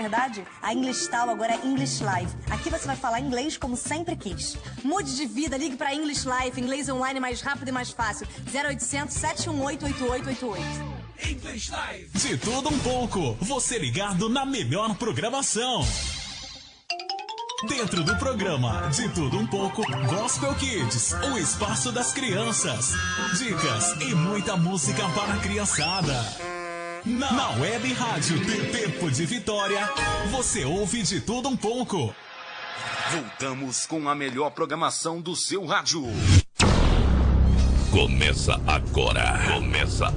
verdade? A English Style agora é English Live. Aqui você vai falar inglês como sempre quis. Mude de vida, ligue para English Life, inglês online mais rápido e mais fácil. 0800 718 8888. English Live. De tudo um pouco, você ligado na melhor programação. Dentro do programa De Tudo Um Pouco, Gospel Kids, o espaço das crianças. Dicas e muita música para a criançada. Na Web Rádio Tempo de Vitória, você ouve De Tudo Um Pouco. Voltamos com a melhor programação do seu rádio. Começa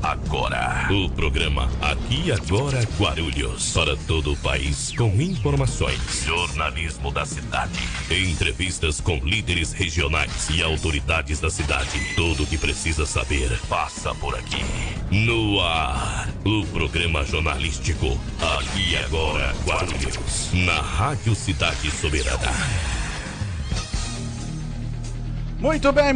agora o programa Aqui e Agora Guarulhos, para todo o país, com informações, jornalismo da cidade, entrevistas com líderes regionais e autoridades da cidade. Tudo o que precisa saber passa por aqui. No ar, o programa jornalístico Aqui e Agora Guarulhos, na Rádio Cidade Soberana. Muito bem,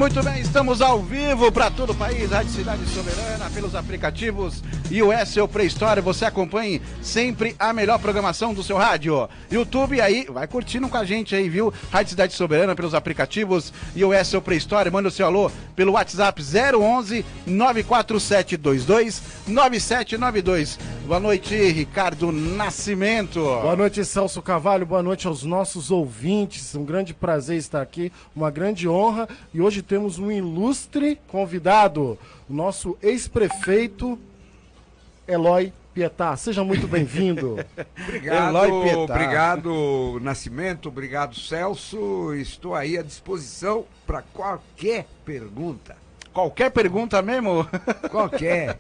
estamos ao vivo para todo o país, Rádio Cidade Soberana, pelos aplicativos e o SEO Play Store. Você acompanhe sempre a melhor programação do seu rádio. YouTube aí, vai curtindo com a gente aí, viu? Rádio Cidade Soberana pelos aplicativos e o SEO Play Store. Manda o seu alô pelo WhatsApp 011 94722 9792. Boa noite, Ricardo Nascimento. Boa noite, Celso Carvalho. Boa noite aos nossos ouvintes. Um grande prazer estar aqui, uma grande honra. E hoje temos um ilustre convidado, o nosso ex-prefeito Eloy Pietá. Seja muito bem-vindo. Obrigado, Nascimento, obrigado, Celso. Estou aí à disposição para qualquer pergunta. Qualquer pergunta mesmo? Qualquer.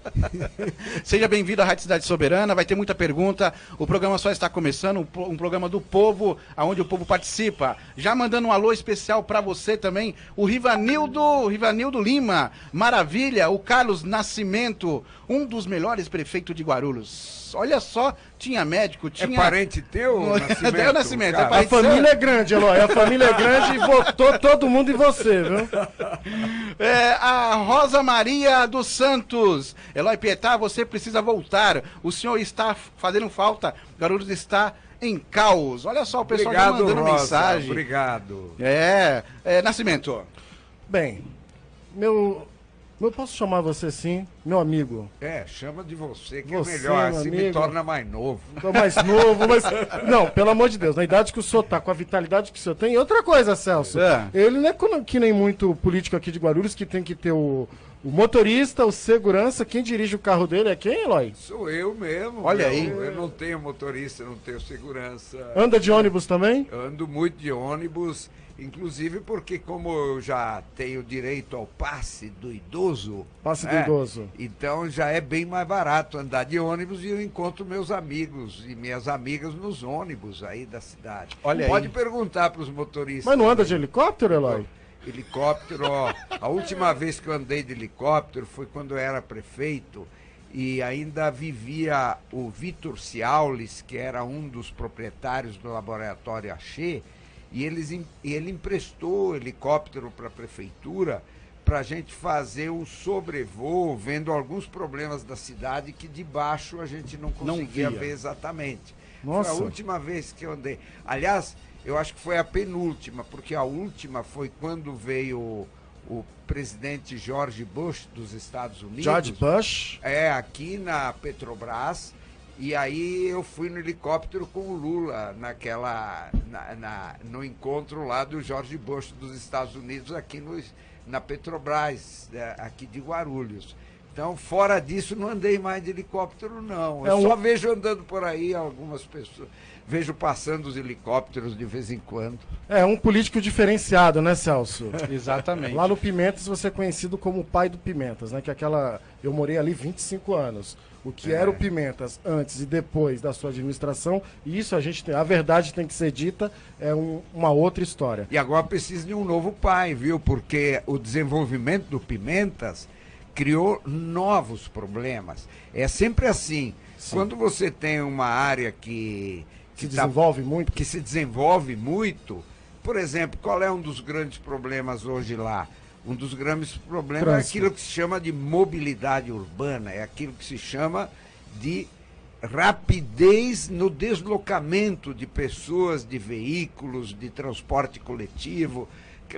Seja bem-vindo à Rádio Cidade Soberana, vai ter muita pergunta. O programa só está começando, um programa do povo, onde o povo participa. Já mandando um alô especial para você também, o Rivanildo Lima, maravilha, o Carlos Nascimento, um dos melhores prefeitos de Guarulhos. Olha só, tinha médico, tinha... É parente teu, Nascimento? É o Nascimento, a família é grande, Eloy, a família é grande e votou todo mundo em você, viu? A Rosa Maria dos Santos. Eloy Pietá, você precisa voltar. O senhor está fazendo falta. Guarulhos está em caos. Olha só o pessoal já mandando Rosa, mensagem. Obrigado. Nascimento. Bem, eu posso chamar você sim, meu amigo. Chama de você, que você, é melhor, assim amigo, me torna mais novo. Tô mais novo, mas... Não, pelo amor de Deus, na idade que o senhor tá, com a vitalidade que o senhor tem. E outra coisa, Celso, ele não é que nem muito político aqui de Guarulhos, que tem que ter o motorista, o segurança, quem dirige o carro dele é quem, Eloy? Sou eu mesmo. Olha aí. Eu não tenho motorista, não tenho segurança. Anda de ônibus também? Ando muito de ônibus, inclusive porque como eu já tenho direito ao passe do idoso... Passe do idoso. Então já é bem mais barato andar de ônibus e eu encontro meus amigos e minhas amigas nos ônibus aí da cidade. Olha Pode aí. perguntar para os motoristas. Mas não anda de helicóptero, Eloy? Helicóptero, a última vez que eu andei de helicóptero foi quando eu era prefeito e ainda vivia o Vitor Ciaulis, que era um dos proprietários do laboratório Axê, e ele emprestou o helicóptero para a prefeitura para a gente fazer um sobrevoo, vendo alguns problemas da cidade que de baixo a gente não conseguia ver exatamente. Nossa. Foi a última vez que eu andei. Aliás, eu acho que foi a penúltima, porque a última foi quando veio o presidente George Bush dos Estados Unidos. George Bush? Aqui na Petrobras. E aí eu fui no helicóptero com o Lula no encontro lá do George Bush dos Estados Unidos aqui na Petrobras, aqui de Guarulhos. Então, fora disso, não andei mais de helicóptero, não. Eu só vejo andando por aí algumas pessoas. Vejo passando os helicópteros de vez em quando. É um político diferenciado, né, Celso? Exatamente. Lá no Pimentas você é conhecido como o pai do Pimentas, né? Eu morei ali 25 anos. O que era o Pimentas antes e depois da sua administração, e isso a verdade tem que ser dita, é uma outra história. E agora precisa de um novo pai, viu? Porque o desenvolvimento do Pimentas criou novos problemas. É sempre assim. Sim. Quando você tem uma área que se desenvolve muito, por exemplo, qual é um dos grandes problemas hoje lá? Um dos grandes problemas é aquilo que se chama de mobilidade urbana, é aquilo que se chama de rapidez no deslocamento de pessoas, de veículos, de transporte coletivo.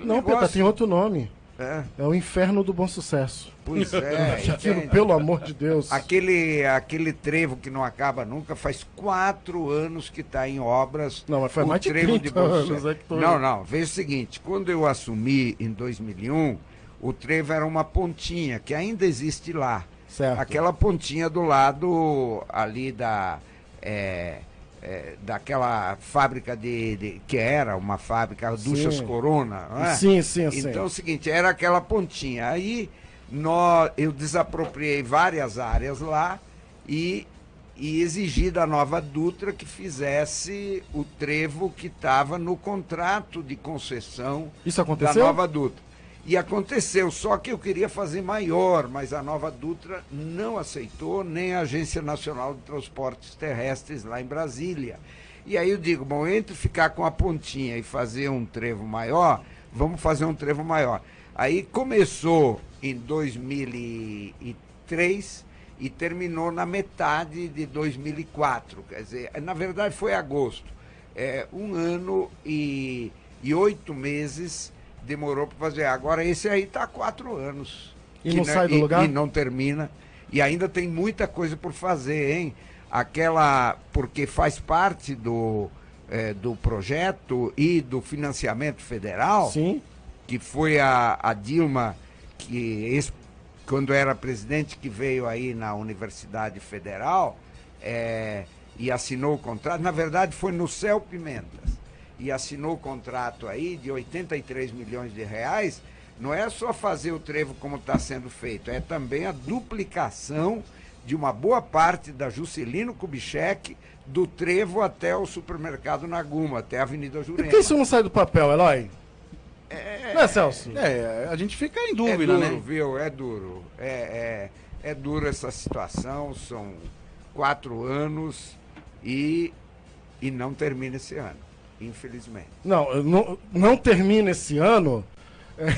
Não, Peta, tem outro nome. É o Inferno do Bom Sucesso. Pois é. Aquilo, pelo amor de Deus. Aquele trevo que não acaba nunca, faz 4 anos que está em obras. Não, mas foi mais de trevo 30 anos. Não, veja o seguinte, quando eu assumi em 2001, o trevo era uma pontinha, que ainda existe lá. Certo. Aquela pontinha do lado ali daquela fábrica que era uma fábrica, Duchas Corona, não é? Sim. Então é o seguinte, era aquela pontinha. Aí eu desapropriei várias áreas lá e exigi da Nova Dutra que fizesse o trevo que estava no contrato de concessão. Isso aconteceu? Da Nova Dutra. E aconteceu, só que eu queria fazer maior, mas a Nova Dutra não aceitou, nem a Agência Nacional de Transportes Terrestres lá em Brasília. E aí eu digo, bom, entre ficar com a pontinha e fazer um trevo maior, vamos fazer um trevo maior. Aí começou em 2003 e terminou na metade de 2004. Quer dizer, na verdade foi agosto. 1 ano e 8 meses demorou para fazer. Agora esse aí está há 4 anos. E não sai do lugar? E não termina. E ainda tem muita coisa por fazer, hein? Porque faz parte do projeto e do financiamento federal. Sim. Que foi a Dilma, quando era presidente, que veio aí na Universidade Federal e assinou o contrato. Na verdade, foi no Céu Pimentas. E assinou o contrato aí de 83 milhões de reais. Não é só fazer o trevo como está sendo feito, é também a duplicação de uma boa parte da Juscelino Kubitschek, do trevo até o supermercado Naguma, até a Avenida Jurema. E por que isso não sai do papel, Eloy? Não é, Celso? A gente fica em dúvida, é duro, né? Viu? É duro. É duro essa situação, são 4 anos e não termina esse ano, infelizmente. Não termina esse ano.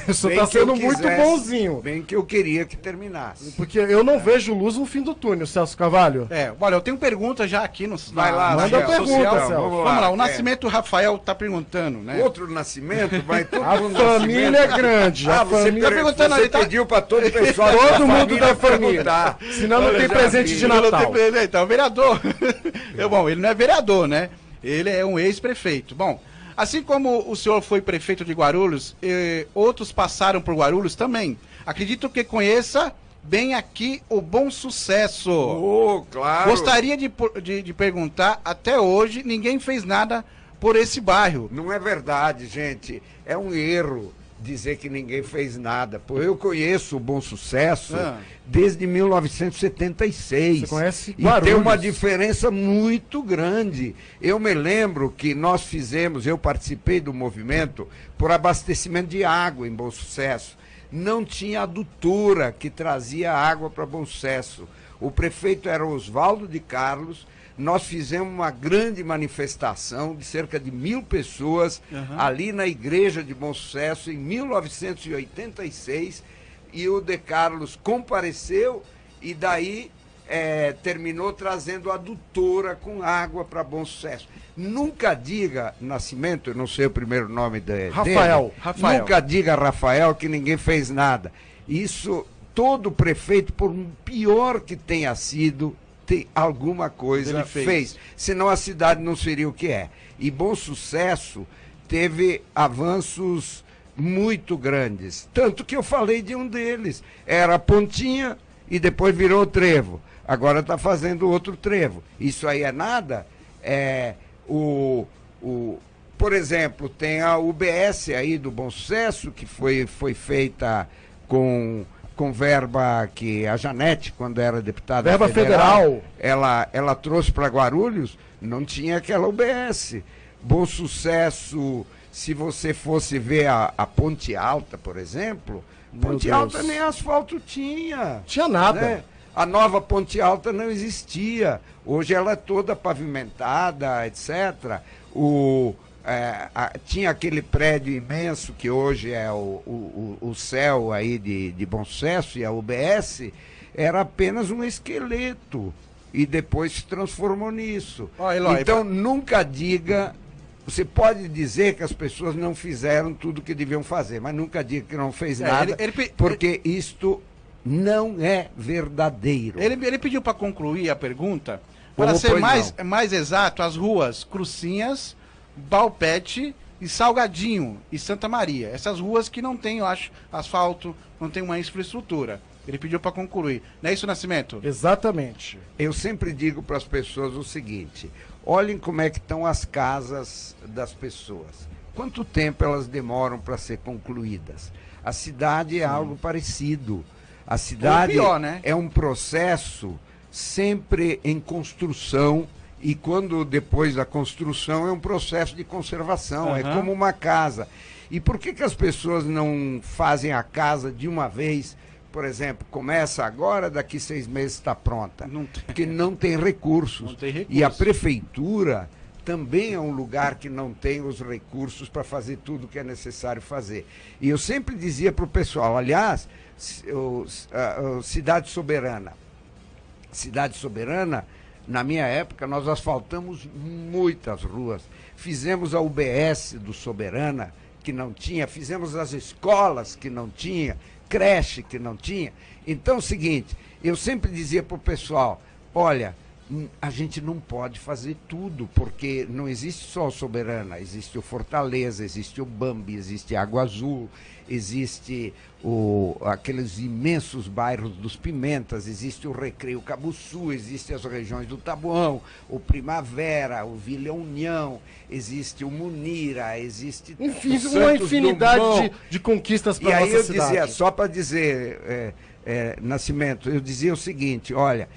Você está sendo muito bonzinho. Bem que eu queria que terminasse. Porque eu não vejo luz no fim do túnel, Celso Carvalho. Olha, eu tenho pergunta já aqui no Vai lá, manda pergunta, Celso. Vamos lá, o Nascimento Rafael está perguntando, né? Outro Nascimento? Vai todo a mundo família Nascimento. é grande. A família Você perguntando, você pediu para todo o pessoal todo mundo da família. Senão não tem presente de Natal. Então, vereador. Bom, ele não é vereador, né? Ele é um ex-prefeito. Bom, assim como o senhor foi prefeito de Guarulhos, outros passaram por Guarulhos também. Acredito que conheça bem aqui o Bom Sucesso. Claro. Gostaria de perguntar, até hoje ninguém fez nada por esse bairro. Não é verdade, gente. É um erro dizer que ninguém fez nada. Eu conheço o Bom Sucesso desde 1976. Você conhece E Guarulhos? tem uma diferença muito grande. Eu me lembro que eu participei do movimento por abastecimento de água em Bom Sucesso. Não tinha adutora que trazia água para Bom Sucesso. O prefeito era Oswaldo de Carlos. Nós fizemos uma grande manifestação de cerca de 1.000 pessoas ali na igreja de Bom Sucesso em 1986 e o de Carlos compareceu e daí terminou trazendo adutora com água para Bom Sucesso. Nunca diga, Nascimento, eu não sei o primeiro nome dele. Rafael. Nunca diga, Rafael, que ninguém fez nada. Isso, todo prefeito, por pior que tenha sido, alguma coisa fez. Senão a cidade não seria o que é. E Bom Sucesso teve avanços muito grandes. Tanto que eu falei de um deles. Era a pontinha e depois virou trevo. Agora está fazendo outro trevo. Isso aí é nada? Por exemplo, tem a UBS aí do Bom Sucesso, que foi feita com verba que a Janete, quando era deputada verba federal. Ela trouxe para Guarulhos, não tinha aquela UBS. Bom Sucesso, se você fosse ver a Ponte Alta, por exemplo, Ponte Alta nem asfalto tinha. Tinha nada. Né? A nova Ponte Alta não existia. Hoje ela é toda pavimentada, etc. Tinha aquele prédio imenso que hoje é o céu aí de Bom Sucesso e a UBS, era apenas um esqueleto. e depois se transformou nisso. Ó, Eloy, então, nunca diga... Você pode dizer que as pessoas não fizeram tudo o que deviam fazer, mas nunca diga que não fez nada, porque isto não é verdadeiro. Ele pediu para concluir a pergunta, para ser mais exato, as ruas Crucinhas, Balpete e Salgadinho e Santa Maria. Essas ruas que não tem, eu acho, asfalto, não tem uma infraestrutura. Ele pediu para concluir. Não é isso, Nascimento? Exatamente. Eu sempre digo para as pessoas o seguinte: olhem como é que estão as casas das pessoas. Quanto tempo elas demoram para ser concluídas? A cidade é algo parecido. A cidade pior, né? É um processo sempre em construção, e quando depois da construção é um processo de conservação, é como uma casa. E por que as pessoas não fazem a casa de uma vez? Por exemplo, começa agora, daqui 6 meses está pronta. Porque não tem recursos. Não tem recursos. E a prefeitura também é um lugar que não tem os recursos para fazer tudo o que é necessário fazer. E eu sempre dizia para o pessoal, aliás, Cidade Soberana. Cidade Soberana, na minha época, nós asfaltamos muitas ruas. Fizemos a UBS do Soberana, que não tinha, fizemos as escolas que não tinha, creche que não tinha. Então é o seguinte, eu sempre dizia para o pessoal, olha, a gente não pode fazer tudo, porque não existe só o Soberana, existe o Fortaleza, existe o Bambi, existe a Água Azul, existe aqueles imensos bairros dos Pimentas, existe o Recreio Cabuçu, existe as regiões do Taboão, o Primavera, o Vila União, existe o Munira, existe enfim, uma infinidade de conquistas para a nossa cidade. E aí eu dizia, só para dizer, Nascimento, eu dizia o seguinte, olha,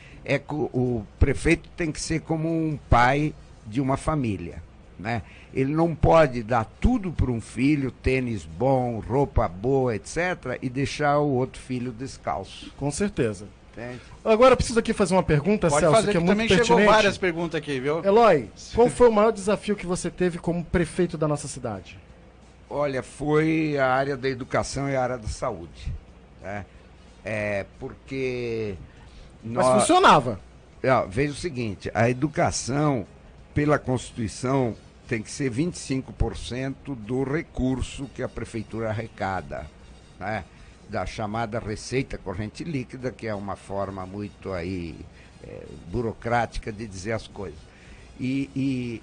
o prefeito tem que ser como um pai de uma família, né? Ele não pode dar tudo para um filho, tênis bom, roupa boa, etc., e deixar o outro filho descalço. Com certeza. Entende? Agora eu preciso aqui fazer uma pergunta, Pode Celso, fazer, que é muito também pertinente. chegou várias perguntas aqui, viu? Eloy, qual foi o maior desafio que você teve como prefeito da nossa cidade? Olha, foi a área da educação e a área da saúde, né? Porque... Mas funcionava. Veja o seguinte, a educação, pela Constituição, tem que ser 25% do recurso que a prefeitura arrecada, né? Da chamada receita corrente líquida, que é uma forma muito aí burocrática de dizer as coisas. E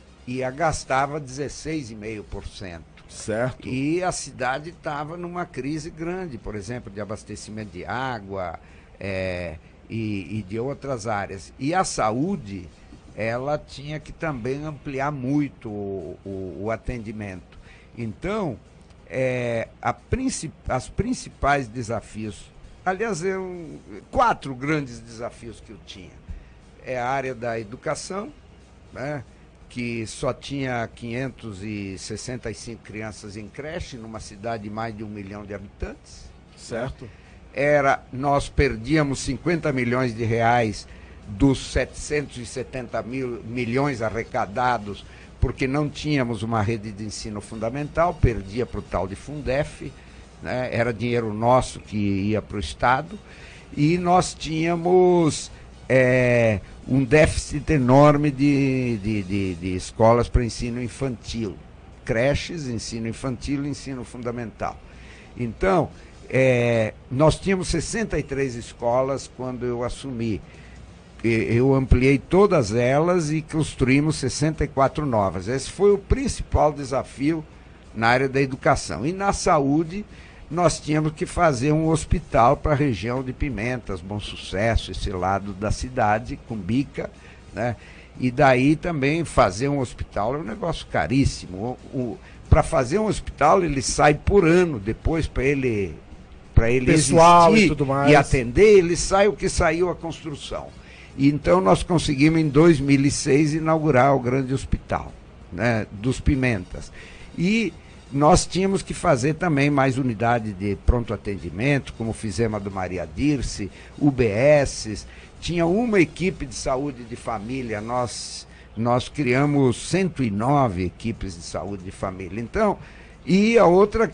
gastava 16,5%. Certo. E a cidade estava numa crise grande, por exemplo, de abastecimento de água e de outras áreas. E a saúde, ela tinha que também ampliar muito o atendimento. Então, as principais desafios, aliás, 4 grandes desafios que eu tinha. É a área da educação, né, que só tinha 565 crianças em creche, numa cidade de mais de 1 milhão de habitantes. Certo. Nós perdíamos 50 milhões de reais dos 770 milhões arrecadados, porque não tínhamos uma rede de ensino fundamental, perdia para o tal de Fundef, né? Era dinheiro nosso que ia para o Estado, e nós tínhamos um déficit enorme de escolas para ensino infantil, creches, ensino infantil e ensino fundamental. Então, nós tínhamos 63 escolas quando eu assumi. Eu ampliei todas elas e construímos 64 novas. Esse foi o principal desafio na área da educação. E na saúde, nós tínhamos que fazer um hospital para a região de Pimentas, Bom Sucesso, esse lado da cidade, Cumbica, né? E daí também fazer um hospital é um negócio caríssimo. Para fazer um hospital, ele sai por ano, depois para ele pessoal existir e tudo mais, e atender, ele sai o que saiu a construção. E então nós conseguimos em 2006 inaugurar o grande hospital, né, dos Pimentas. E nós tínhamos que fazer também mais unidade de pronto atendimento, como fizemos a do Maria Dirce, UBS, tinha uma equipe de saúde de família, nós criamos 109 equipes de saúde de família. Então, e a outra,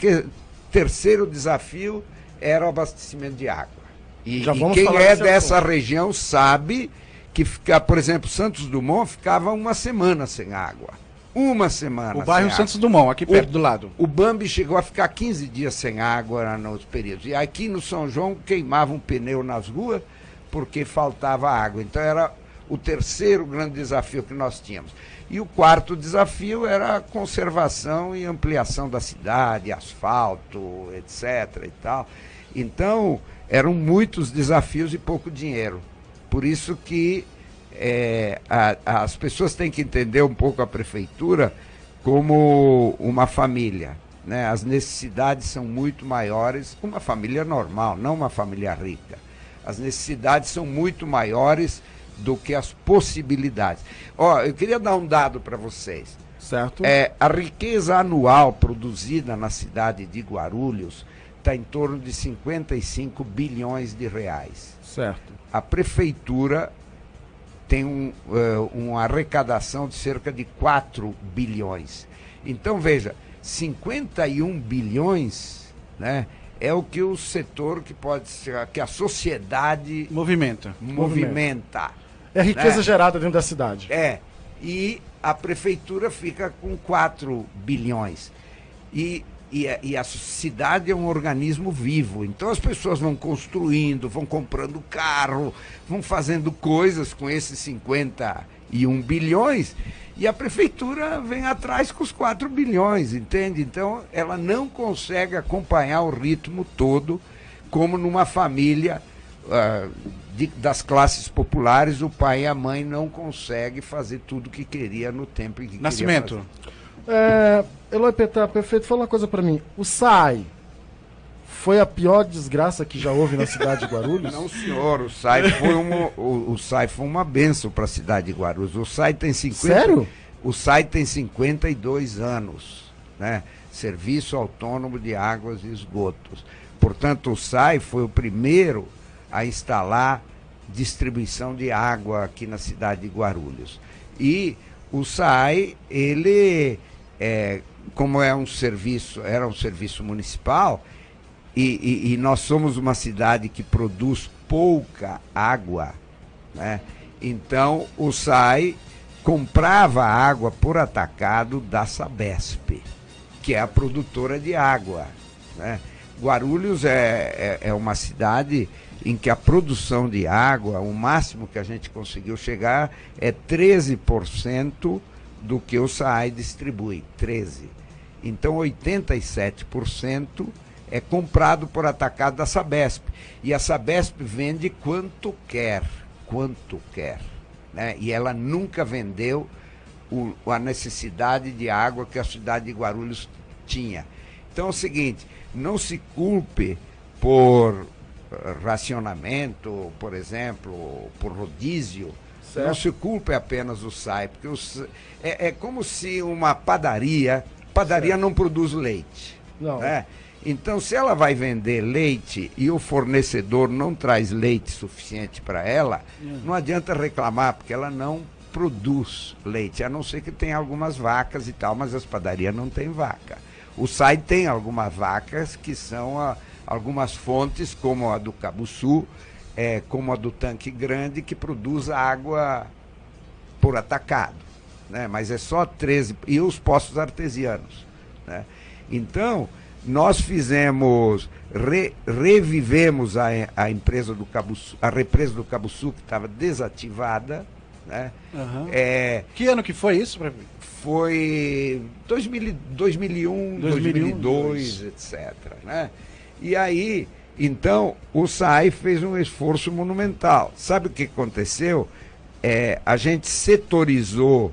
terceiro desafio, era o abastecimento de água. E quem é dessa região sabe que fica, por exemplo, Santos Dumont ficava uma semana sem água. Uma semana. O bairro Santos Dumont, aqui perto do lado. O Bambi chegou a ficar 15 dias sem água nos períodos. E aqui no São João queimava um pneu nas ruas porque faltava água. Então era o terceiro grande desafio que nós tínhamos. E o quarto desafio era a conservação e ampliação da cidade, asfalto, etc. e tal. Então, eram muitos desafios e pouco dinheiro. Por isso que as pessoas têm que entender um pouco a prefeitura como uma família, né? As necessidades são muito maiores, uma família normal, não uma família rica. As necessidades são muito maiores do que as possibilidades. Eu queria dar um dado para vocês. Certo. A riqueza anual produzida na cidade de Guarulhos está em torno de 55 bilhões de reais. Certo. A prefeitura tem uma arrecadação de cerca de 4 bilhões. Então, veja, 51 bilhões, né, é o que o setor que pode ser, que a sociedade movimenta. É riqueza, né, gerada dentro da cidade. E a prefeitura fica com 4 bilhões. E a cidade é um organismo vivo. Então as pessoas vão construindo, vão comprando carro, vão fazendo coisas com esses 51 bilhões, e a prefeitura vem atrás com os 4 bilhões, entende? Então ela não consegue acompanhar o ritmo todo, como numa família das classes populares, o pai e a mãe não conseguem fazer tudo o que queria no tempo em que Nascimento. queria fazer. Eloy Petar, prefeito, fala uma coisa pra mim. O SAI foi a pior desgraça que já houve na cidade de Guarulhos? Não, senhor. O SAI foi uma bênção para a cidade de Guarulhos. O SAI tem 50... Sério? O SAI tem 52 anos, né? Serviço Autônomo de Águas e Esgotos. Portanto, o SAI foi o primeiro a instalar distribuição de água aqui na cidade de Guarulhos. E o SAI, ele... como era um serviço municipal, e nós somos uma cidade que produz pouca água, né? Então o SAI comprava água por atacado da Sabesp, que é a produtora de água, né? Guarulhos é uma cidade em que a produção de água, o máximo que a gente conseguiu chegar é 13% do que o SAI distribui, 13%. Então, 87% é comprado por atacado da Sabesp. E a Sabesp vende quanto quer, né? E ela nunca vendeu a necessidade de água que a cidade de Guarulhos tinha. Então é o seguinte, não se culpe por racionamento, por exemplo, por rodízio. Certo. Não se culpe apenas o SAI, porque é como se uma padaria não produz leite. Não. Né? Então, se ela vai vender leite e o fornecedor não traz leite suficiente para ela, não adianta reclamar, porque ela não produz leite, a não ser que tenha algumas vacas e tal, mas as padarias não têm vaca. O SAI tem algumas vacas que são algumas fontes, como a do Cabuçu, como a do Tanque Grande, que produz água por atacado, né? Mas é só 13, e os poços artesianos, né? Então, nós fizemos, revivemos a empresa do Cabuçu, a represa do Cabuçu, que estava desativada, né? Uhum. Que ano que foi isso? Foi 2001, 2002, etc. Né? E aí, então, o SAI fez um esforço monumental. Sabe o que aconteceu? A gente setorizou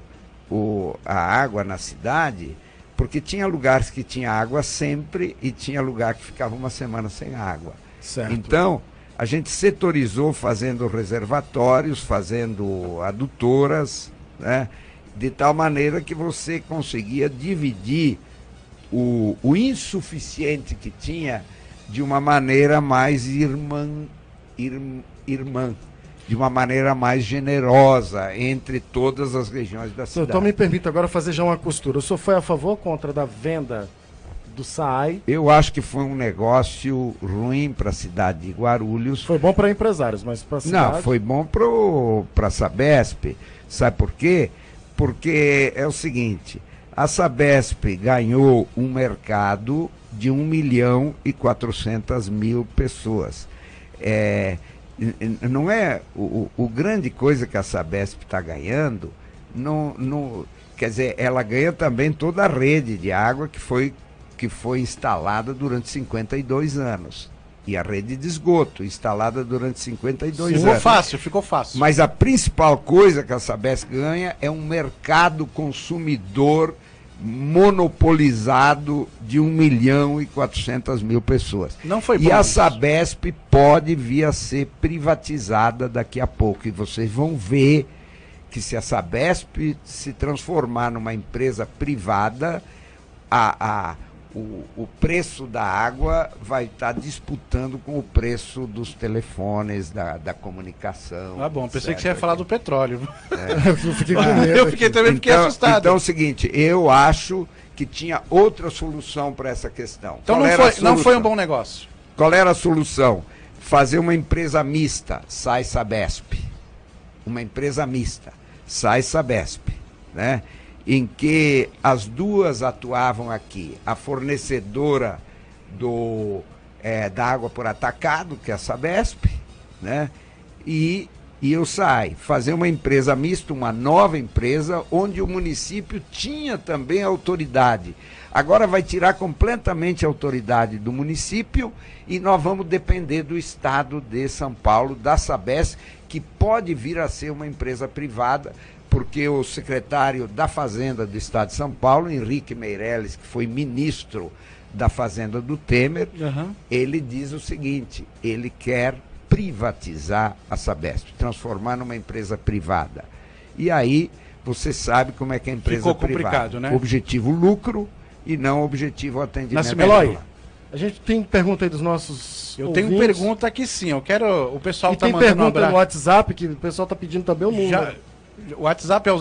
a água na cidade, porque tinha lugares que tinha água sempre e tinha lugar que ficava uma semana sem água. Certo. Então, a gente setorizou fazendo reservatórios, fazendo adutoras, né? De tal maneira que você conseguia dividir o insuficiente que tinha de uma maneira mais irmã, de uma maneira mais generosa entre todas as regiões da cidade. Então me permita agora fazer já uma costura. O senhor foi a favor ou contra da venda do SAAI. Eu acho que foi um negócio ruim para a cidade de Guarulhos. Foi bom para empresários, mas para a cidade... Não, foi bom para a Sabesp. Sabe por quê? Porque é o seguinte, a Sabesp ganhou um mercado de 1.400.000 pessoas. Não é o grande coisa que a Sabesp está ganhando, quer dizer, ela ganha também toda a rede de água que foi instalada durante 52 anos. E a rede de esgoto, instalada durante 52 anos. Ficou fácil. Mas a principal coisa que a Sabesp ganha é um mercado consumidor monopolizado de 1.400.000 pessoas. Não foi bom. E a Sabesp pode vir a ser privatizada daqui a pouco. E vocês vão ver que se a Sabesp se transformar numa empresa privada, o preço da água vai estar disputando com o preço dos telefones, da comunicação. Ah, bom, pensei que você ia falar do petróleo. Eu fiquei com medo. Fiquei assustado. Então é o seguinte, eu acho que tinha outra solução para essa questão. Então não foi um bom negócio. Qual era a solução? Fazer uma empresa mista, sai Sabesp. Uma empresa mista, sai Sabesp, né? Em que as duas atuavam aqui, a fornecedora da água por atacado, que é a Sabesp, né? E o SAAI, fazer uma empresa mista, uma nova empresa, onde o município tinha também autoridade. Agora vai tirar completamente a autoridade do município e nós vamos depender do Estado de São Paulo, da Sabesp, que pode vir a ser uma empresa privada, porque o secretário da Fazenda do Estado de São Paulo, Henrique Meirelles, que foi ministro da Fazenda do Temer, ele diz o seguinte, ele quer privatizar a Sabesp, transformar numa empresa privada. E aí, você sabe como é que é a empresa Ficou privada. complicado, né? Objetivo lucro e não objetivo atendimento. Eloy, a gente tem pergunta aí dos nossos Eu ouvintes. tenho pergunta aqui sim, o pessoal E está tem mandando pergunta no WhatsApp, que o pessoal está pedindo também o número. O WhatsApp é o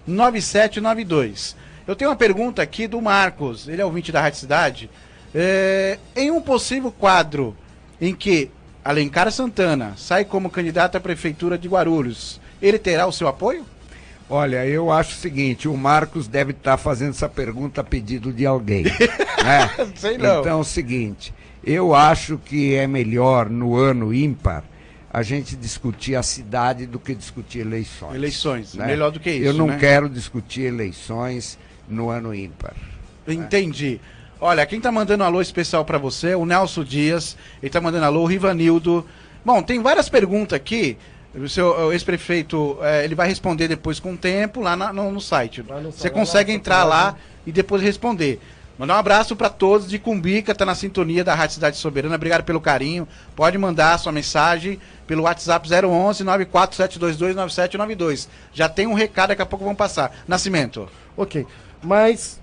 011-94722-9792. Eu tenho uma pergunta aqui do Marcos, ele é ouvinte da Rádio Cidade. Em um possível quadro em que Alencar Santana sai como candidato à Prefeitura de Guarulhos, ele terá o seu apoio? Olha, eu acho o seguinte, o Marcos deve estar fazendo essa pergunta a pedido de alguém. Né? Sei não. Então é o seguinte, eu acho que é melhor no ano ímpar a gente discutir a cidade do que discutir eleições. Eleições, né? melhor do que isso, Eu não né? quero discutir eleições no ano ímpar. Entendi. Olha, quem tá mandando um alô especial para você é o Nelson Dias, ele tá mandando alô, o Rivanildo. Bom, tem várias perguntas aqui, o seu ex-prefeito, ele vai responder depois com o tempo lá no site. Você consegue entrar lá e depois responder. Mandar um abraço para todos de Cumbica, tá na sintonia da Rádio Cidade Soberana, obrigado pelo carinho. Pode mandar sua mensagem pelo WhatsApp 011-94722-9792. Já tem um recado, daqui a pouco vamos passar. Nascimento. Ok, mas,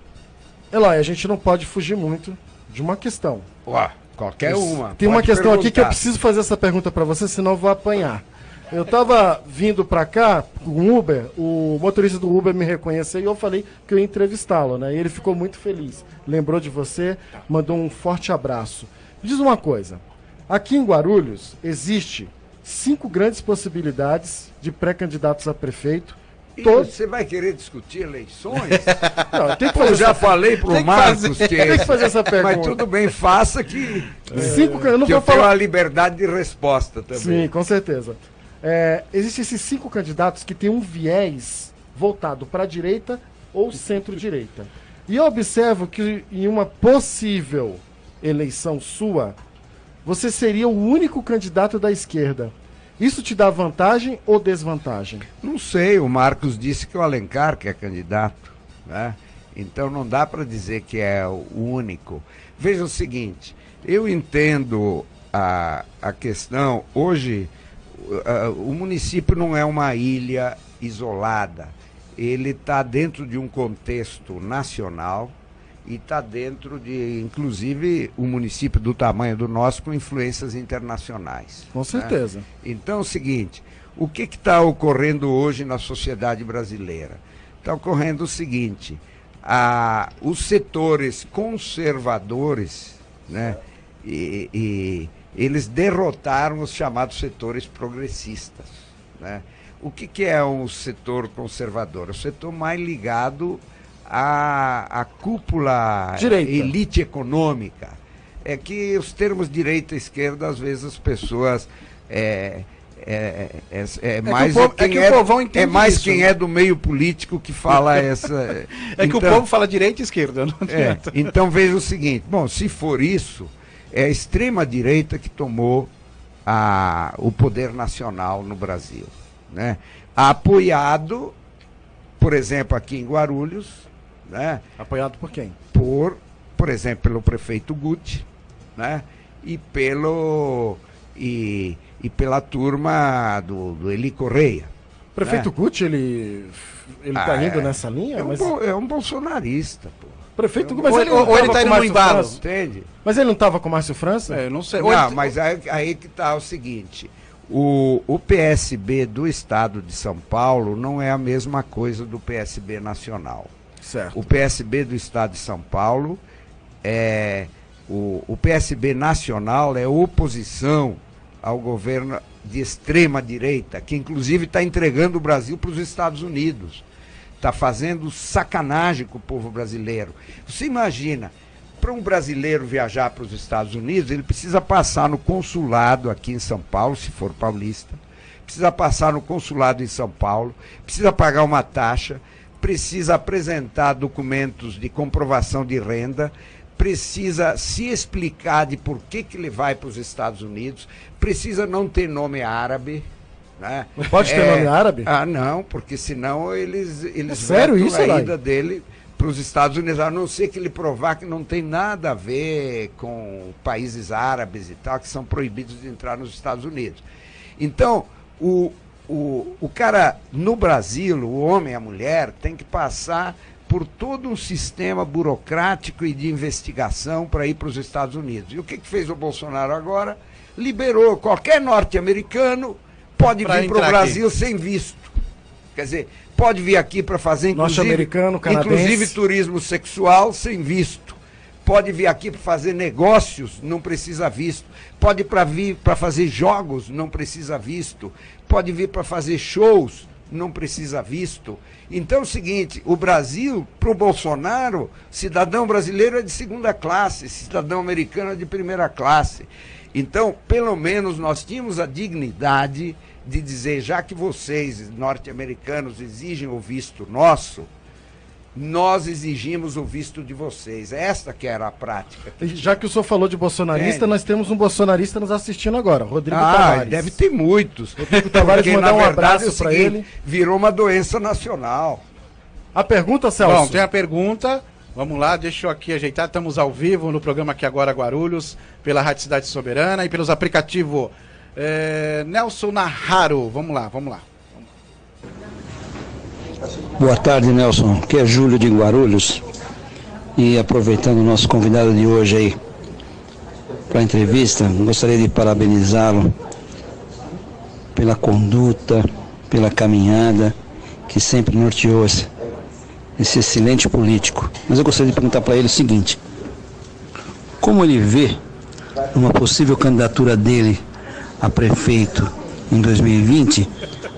Eloy, a gente não pode fugir muito de uma questão. Qualquer uma. Tem uma pode questão aqui que eu perguntar. preciso fazer essa pergunta para você, senão eu vou apanhar. Eu tava vindo para cá com Uber, o motorista do Uber me reconheceu e eu falei que eu ia entrevistá-lo, né? E ele ficou muito feliz. Lembrou de você, mandou um forte abraço. Me diz uma coisa, aqui em Guarulhos existe 5 grandes possibilidades de pré-candidatos a prefeito. E Todos... você vai querer discutir eleições? Não, tem que Eu fazer já essa... falei pro Tem que Marcos fazer. que... Tem que fazer essa pergunta. Mas tudo bem, faça que... 5 eu não que vou eu tenho falar... a liberdade de resposta também. Sim, com certeza. Existem esses 5 candidatos que têm um viés voltado para a direita ou centro-direita. E eu observo que em uma possível eleição sua, você seria o único candidato da esquerda. Isso te dá vantagem ou desvantagem? Não sei, o Marcos disse que o Alencar que é candidato, né? Então não dá para dizer que é o único. Veja o seguinte, eu entendo a questão, hoje o município não é uma ilha isolada, ele está dentro de um contexto nacional e está dentro de, inclusive, um município do tamanho do nosso com influências internacionais. Com certeza. Né? Então é o seguinte, o que está ocorrendo hoje na sociedade brasileira? Está ocorrendo o seguinte, os setores conservadores, né, e eles derrotaram os chamados setores progressistas, né? O que é um setor conservador? É o setor mais ligado à cúpula elite econômica. É que os termos direita e esquerda, às vezes as pessoas... quem é do meio político que fala essa... que o povo fala direita e esquerda. Não então veja o seguinte, bom, se for isso, é a extrema-direita que tomou o poder nacional no Brasil, né? Apoiado, por exemplo, aqui em Guarulhos, né? Apoiado por quem? Por exemplo, pelo prefeito Guti, né? E pela turma do Eli Correia. O prefeito Guti, ele tá indo nessa linha? É um bolsonarista, pô. Prefeito, mas ele tá indo no embalo. Entende? Mas ele não estava com o Márcio França? Eu não sei. Não, mas aí que tá o seguinte, o PSB do estado de São Paulo não é a mesma coisa do PSB nacional. Certo. O PSB do estado de São Paulo o PSB nacional é oposição ao governo de extrema direita, que inclusive está entregando o Brasil para os Estados Unidos. Está fazendo sacanagem com o povo brasileiro. Você imagina, para um brasileiro viajar para os Estados Unidos, ele precisa passar no consulado aqui em São Paulo, se for paulista, precisa passar no consulado em São Paulo, precisa pagar uma taxa, precisa apresentar documentos de comprovação de renda, precisa se explicar de por que ele vai para os Estados Unidos, precisa não ter nome árabe. Né? Não pode ter nome árabe? Não, porque senão eles sério isso, a ida dele para os Estados Unidos, a não ser que ele provar que não tem nada a ver com países árabes e tal, que são proibidos de entrar nos Estados Unidos. Então, o cara, no Brasil, o homem e a mulher, tem que passar por todo um sistema burocrático e de investigação para ir para os Estados Unidos. E o que fez o Bolsonaro agora? Liberou qualquer norte-americano, pode vir para o Brasil sem visto. Quer dizer, pode vir aqui para fazer, inclusive turismo sexual sem visto. Pode vir aqui para fazer negócios, não precisa visto. Pode vir para fazer jogos, não precisa visto. Pode vir para fazer shows, não precisa visto. Então é o seguinte, o Brasil, para o Bolsonaro, cidadão brasileiro é de segunda classe, cidadão americano é de primeira classe. Então, pelo menos nós tínhamos a dignidade de dizer, já que vocês, norte-americanos, exigem o visto nosso, nós exigimos o visto de vocês. Esta que era a prática. Já que o senhor falou de bolsonarista, nós temos um bolsonarista nos assistindo agora, Rodrigo Tavares. Deve ter muitos. Rodrigo Tavares mandar um abraço para ele. Virou uma doença nacional. A pergunta, Celso? Bom, tem a pergunta. Vamos lá, deixa eu aqui ajeitar. Estamos ao vivo no programa Aqui Agora Guarulhos, pela Rádio Cidade Soberana e pelos aplicativos Nelson Narraro. Vamos lá. Boa tarde, Nelson. Aqui é Júlio de Guarulhos. E aproveitando o nosso convidado de hoje aí para a entrevista, gostaria de parabenizá-lo pela conduta, pela caminhada que sempre norteou esse excelente político. Mas eu gostaria de perguntar para ele o seguinte: como ele vê uma possível candidatura dele a prefeito em 2020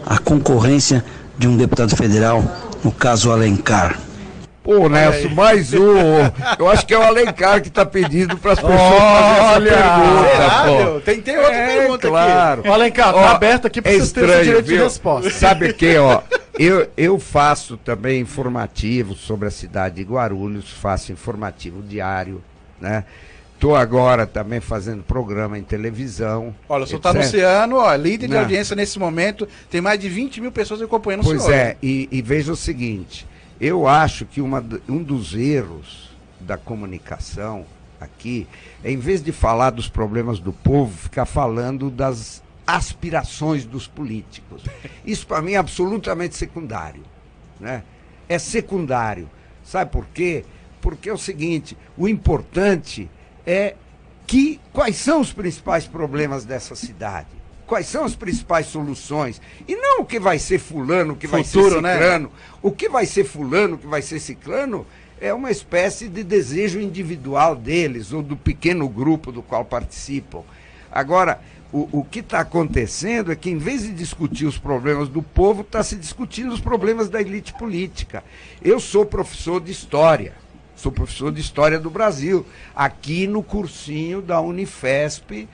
a concorrência de um deputado federal, no caso Alencar? Pô, Nelson, mais um. Eu acho que é o Alencar que está pedindo para as pessoas fazerem essa pergunta. Tem outra pergunta claro. Aqui. O Alencar, tá aberto aqui para vocês terem o direito de resposta. Sabe o que, ó? Eu faço também informativo sobre a cidade de Guarulhos, faço informativo diário, né? Estou agora também fazendo programa em televisão. Olha, o senhor está anunciando, líder de audiência nesse momento, tem mais de 20 mil pessoas acompanhando o senhor. Pois é, e veja o seguinte, eu acho que um dos erros da comunicação aqui é, em vez de falar dos problemas do povo, ficar falando das aspirações dos políticos. Isso para mim é absolutamente secundário, né? É secundário. Sabe por quê? Porque é o seguinte, o importante é quais são os principais problemas dessa cidade, quais são as principais soluções, e não o que vai ser fulano, o que vai ser ciclano, né? O que vai ser fulano, o que vai ser ciclano, é uma espécie de desejo individual deles, ou do pequeno grupo do qual participam. Agora, o que está acontecendo é que, em vez de discutir os problemas do povo, está se discutindo os problemas da elite política. Eu sou professor de História, do Brasil, aqui no cursinho da Unifesp,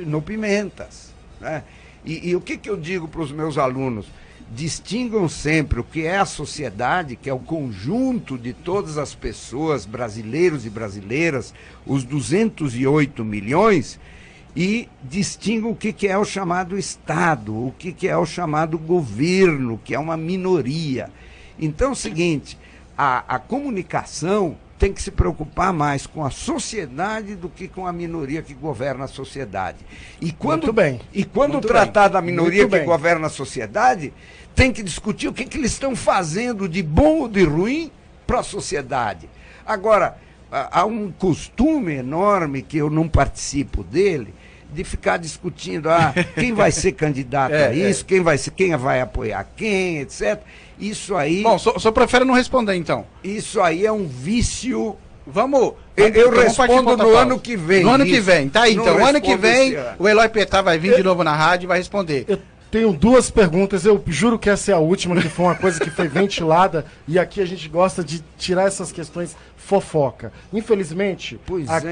no Pimentas, né? E o que eu digo para os meus alunos? Distingam sempre o que é a sociedade, que é o conjunto de todas as pessoas, brasileiros e brasileiras, os 208 milhões, e distingam o que é o chamado Estado, o que é o chamado governo, que é uma minoria. Então é o seguinte, a comunicação tem que se preocupar mais com a sociedade do que com a minoria que governa a sociedade. E quando tratar da minoria que governa a sociedade, tem que discutir o que eles estão fazendo de bom ou de ruim para a sociedade. Agora, há um costume enorme, que eu não participo dele, de ficar discutindo quem vai ser candidato a isso, quem vai apoiar quem, etc. Isso aí... Bom, o senhor prefere não responder, então? Isso aí é um vício... Eu respondo no ano que vem. No ano que vem, tá aí, então. No ano que vem, o Eloy Petá vai vir de novo na rádio e vai responder. Eu tenho 2 perguntas, eu juro que essa é a última, que foi uma coisa que foi ventilada, e aqui a gente gosta de tirar essas questões fofoca. Infelizmente,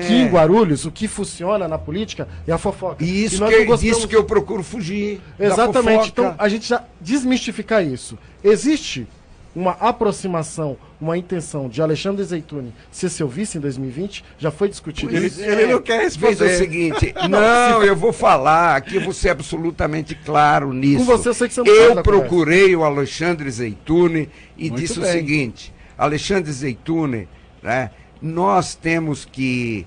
em Guarulhos, o que funciona na política é a fofoca. E isso disso que eu procuro fugir. Exatamente. Então, a gente já desmistificar isso. Existe uma aproximação, uma intenção de Alexandre Zeituni ser seu vice em 2020? Já foi discutido isso? Ele não quer responder. Veja o seguinte, não, eu vou falar, aqui eu vou ser absolutamente claro nisso. Com você, eu sei que você não Eu procurei o Alexandre Zeituni e Muito disse bem. o seguinte, Alexandre Zeituni, né, nós temos que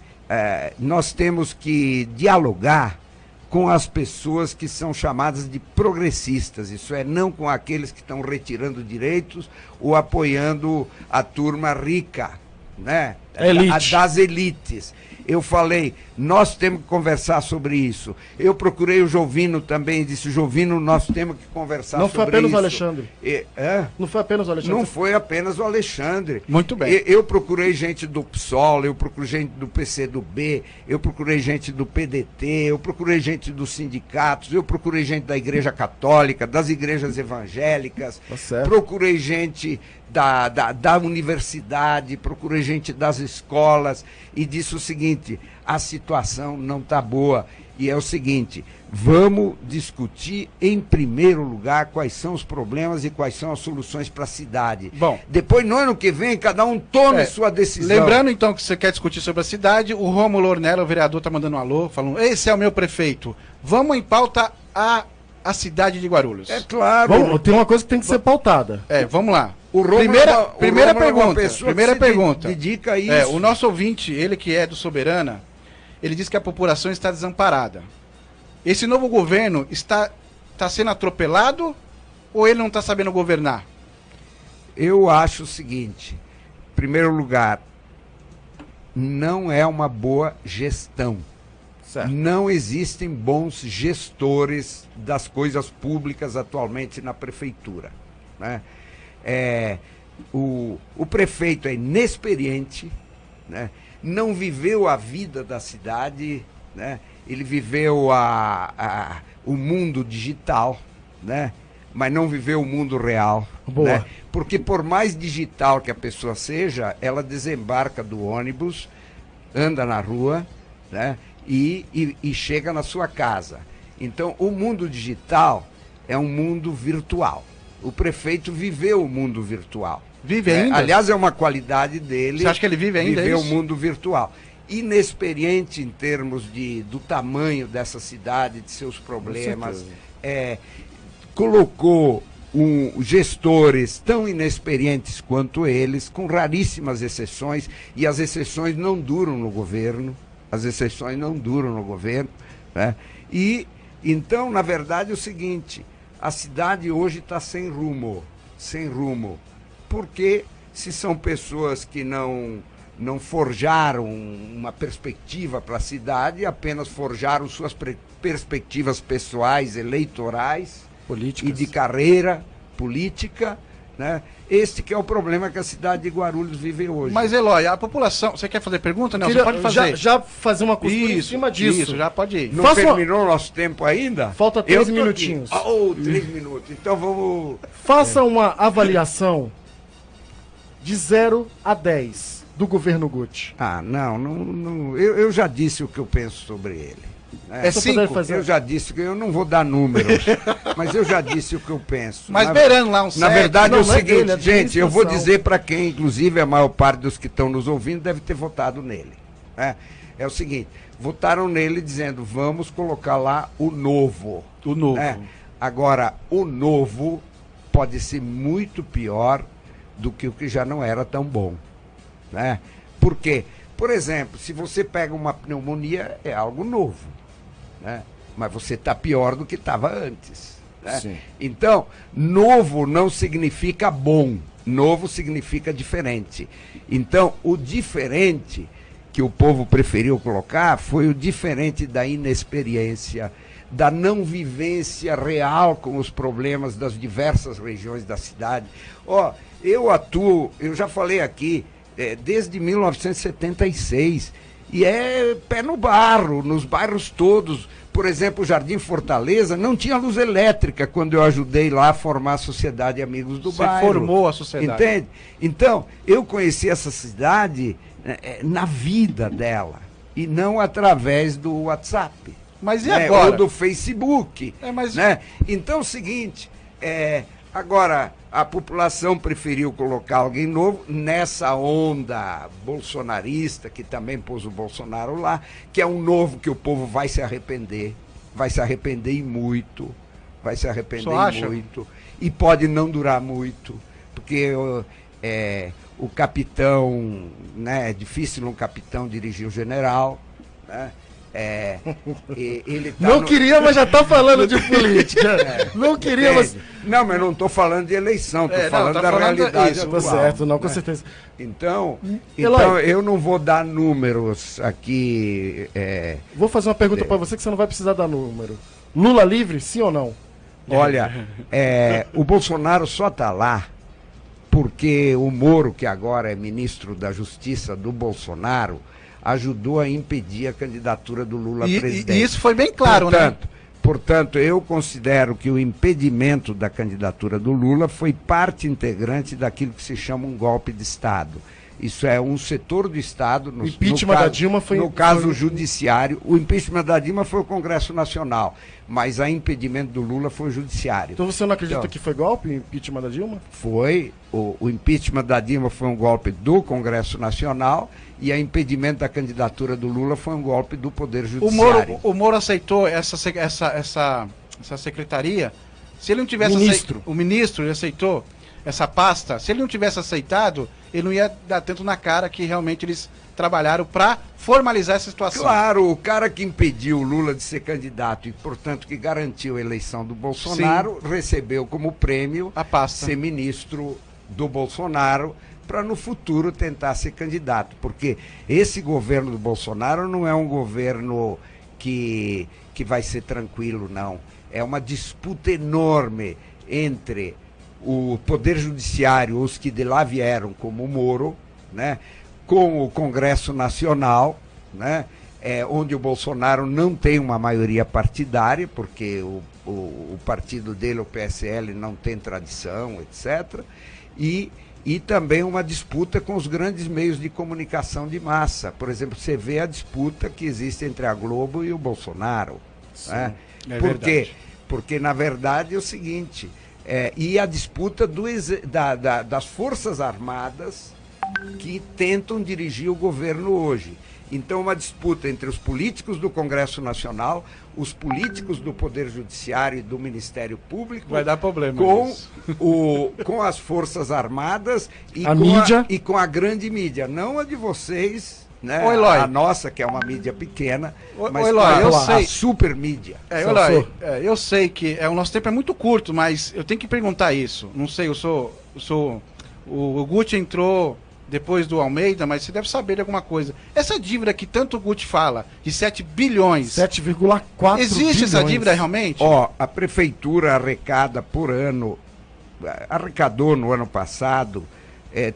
dialogar com as pessoas que são chamadas de progressistas, isso é, não com aqueles que estão retirando direitos ou apoiando a turma rica, né? Das elites. Eu falei, nós temos que conversar sobre isso. Eu procurei o Jovino também, disse, Jovino, nós temos que conversar sobre isso. Não foi apenas o Alexandre. Não foi apenas o Alexandre? Não foi apenas o Alexandre. Muito bem. Eu procurei gente do PSOL, eu procurei gente do PCdoB, eu procurei gente do PDT, eu procurei gente dos sindicatos, eu procurei gente da Igreja Católica, das igrejas evangélicas, procurei gente da universidade, procurei gente das escolas e disse o seguinte, a situação não está boa. E é o seguinte, vamos discutir em primeiro lugar quais são os problemas e quais são as soluções para a cidade. Bom, depois no ano que vem cada um tome sua decisão. Lembrando então que você quer discutir sobre a cidade, o Rômulo Ornella, o vereador, está mandando um alô, falando, esse é o meu prefeito. Vamos em pauta a cidade de Guarulhos. É claro. Tem uma coisa que tem que ser pautada. Vamos lá. Primeira pergunta. Dedica isso. O nosso ouvinte, ele que é do Soberana, ele diz que a população está desamparada. Esse novo governo está sendo atropelado ou ele não está sabendo governar? Eu acho o seguinte, em primeiro lugar, não é uma boa gestão. Certo. Não existem bons gestores das coisas públicas atualmente na prefeitura, né? O prefeito é inexperiente, né? Não viveu a vida da cidade, né? Ele viveu o mundo digital, né? Mas não viveu o mundo real. Né? Porque por mais digital que a pessoa seja, ela desembarca do ônibus, anda na rua, né? E chega na sua casa. Então, o mundo digital é um mundo virtual. O prefeito viveu o mundo virtual. Vive ainda? Aliás, é uma qualidade dele. Você acha que ele vive ainda? Viver o mundo virtual. Inexperiente em termos do tamanho dessa cidade, de seus problemas. Colocou gestores tão inexperientes quanto eles, com raríssimas exceções, e as exceções não duram no governo. Né? E, então, na verdade, é o seguinte, a cidade hoje está sem rumo, porque se são pessoas que não forjaram uma perspectiva para a cidade, apenas forjaram suas perspectivas pessoais, eleitorais, políticas, e de carreira política, né? Este que é o problema que a cidade de Guarulhos vive hoje. Mas, Eloy, a população... Você quer fazer pergunta, Nelson? Pode fazer. Já fazer uma costura em cima disso. Isso, já pode ir. Não terminou o nosso tempo ainda? Falta 3 minutinhos. 3 minutos. Então vamos... Faça uma avaliação de 0 a 10 do governo Guti. Não. Eu já disse o que eu penso sobre ele. É 5. Eu já disse que eu não vou dar números, mas eu já disse o que eu penso. Mas beirando lá um 7. Na verdade é o seguinte, dele, gente, eu vou dizer para quem, inclusive a maior parte dos que estão nos ouvindo deve ter votado nele. É o seguinte, votaram nele dizendo, vamos colocar lá o novo. O novo. Agora, o novo pode ser muito pior do que o que já não era tão bom. Né? Por quê? Por exemplo, se você pega uma pneumonia, é algo novo, né? Mas você está pior do que estava antes. Né? Então, novo não significa bom, novo significa diferente. Então, o diferente que o povo preferiu colocar foi o diferente da inexperiência, da não vivência real com os problemas das diversas regiões da cidade. Eu já falei aqui, desde 1976, e é pé no barro, nos bairros todos. Por exemplo, o Jardim Fortaleza não tinha luz elétrica quando eu ajudei lá a formar a Sociedade Amigos do Bairro. Você formou a sociedade. Entende? Então, eu conheci essa cidade na vida dela, e não através do WhatsApp. Mas e agora? Ou do Facebook. Né? Então é o seguinte, agora a população preferiu colocar alguém novo nessa onda bolsonarista, que também pôs o Bolsonaro lá, que é um novo que o povo vai se arrepender e muito, e pode não durar muito, porque o capitão, né, é difícil um capitão dirigir o general, né? Ele tá não queria, mas já está falando de política. Não queria, mas... Não, mas não estou falando de eleição, estou falando da realidade atual. Tá certo, não, com certeza. Então eu não vou dar números aqui. Vou fazer uma pergunta para você que você não vai precisar dar número. Lula livre, sim ou não? Olha, o Bolsonaro só está lá porque o Moro, que agora é ministro da Justiça do Bolsonaro, ajudou a impedir a candidatura do Lula a presidente. E isso foi bem claro, Portanto, eu considero que o impedimento da candidatura do Lula foi parte integrante daquilo que se chama um golpe de Estado. Isso é um setor do Estado, no impeachment da Dilma foi... No caso judiciário, o impeachment da Dilma foi o Congresso Nacional, mas o impedimento do Lula foi o Judiciário. Então você não acredita que foi golpe o impeachment da Dilma? Foi. O impeachment da Dilma foi um golpe do Congresso Nacional e o impedimento da candidatura do Lula foi um golpe do Poder Judiciário. O Moro aceitou essa secretaria? Se ele não tivesse o ministro, ele aceitou essa pasta. Se ele não tivesse aceitado, ele não ia dar tanto na cara que realmente eles trabalharam para formalizar essa situação. Claro, o cara que impediu o Lula de ser candidato e, portanto, que garantiu a eleição do Bolsonaro, recebeu como prêmio a pasta, ser ministro do Bolsonaro, para no futuro tentar ser candidato, porque esse governo do Bolsonaro não é um governo que vai ser tranquilo, não. É uma disputa enorme entre o Poder Judiciário, os que de lá vieram, como o Moro, né, com o Congresso Nacional, né, onde o Bolsonaro não tem uma maioria partidária, porque o partido dele, o PSL, não tem tradição, etc., e também uma disputa com os grandes meios de comunicação de massa. Por exemplo, você vê a disputa que existe entre a Globo e o Bolsonaro. Sim, né? Por quê? Porque, na verdade, é o seguinte, e a disputa das Forças Armadas que tentam dirigir o governo hoje. Então, uma disputa entre os políticos do Congresso Nacional, os políticos do Poder Judiciário e do Ministério Público. Vai dar problema com as Forças Armadas e com a grande mídia. Não a de vocês, né? A nossa, que é uma mídia pequena, mas a super mídia. Eu sei que o nosso tempo é muito curto, mas eu tenho que perguntar isso. Não sei, o Guti entrou depois do Almeida, mas você deve saber de alguma coisa. Essa dívida que tanto o Guti fala, de 7 bilhões... 7,4 existe bilhões. Essa dívida realmente? A prefeitura arrecada por ano arrecadou no ano passado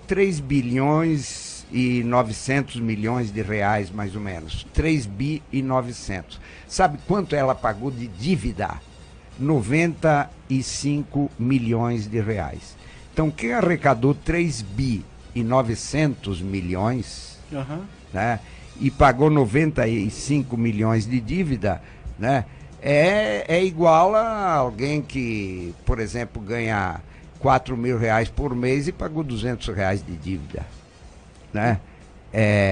3 bilhões e 900 milhões de reais, mais ou menos. 3 bi e 900. Sabe quanto ela pagou de dívida? 95 milhões de reais. Então, quem arrecadou 3 bi e 900 milhões, né, e pagou 95 milhões de dívida, né, é igual a alguém que, por exemplo, ganha 4 mil reais por mês e pagou 200 reais de dívida, né?